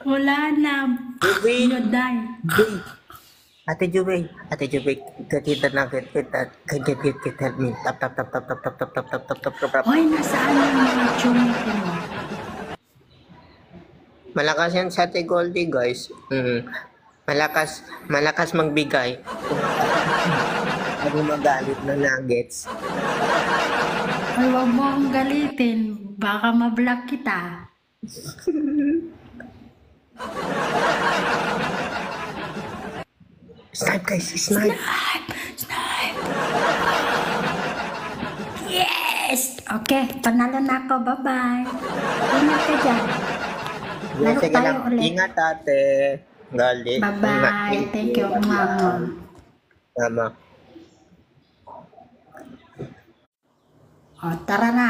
Wala na. Jubei, You die. Ate Jubei, kita na kita help me. Tap. Hoy, nasaan yung mga chumite mo? Malakas yan sa Ate Goldie, guys. Malakas magbigay. Hindi magalit na nuggets. Hoy, wag mo akong galitin. Baka ma-block kita. Snipe, guys. Snipe. Snipe! Yes! Okay, panalo na ako. Bye-bye. Ingat ka dyan. Laro Sige tayo lang. ulit. Ingat, Ate Goldie. Bye-bye. Thank you, mama. Tama. O, tara na.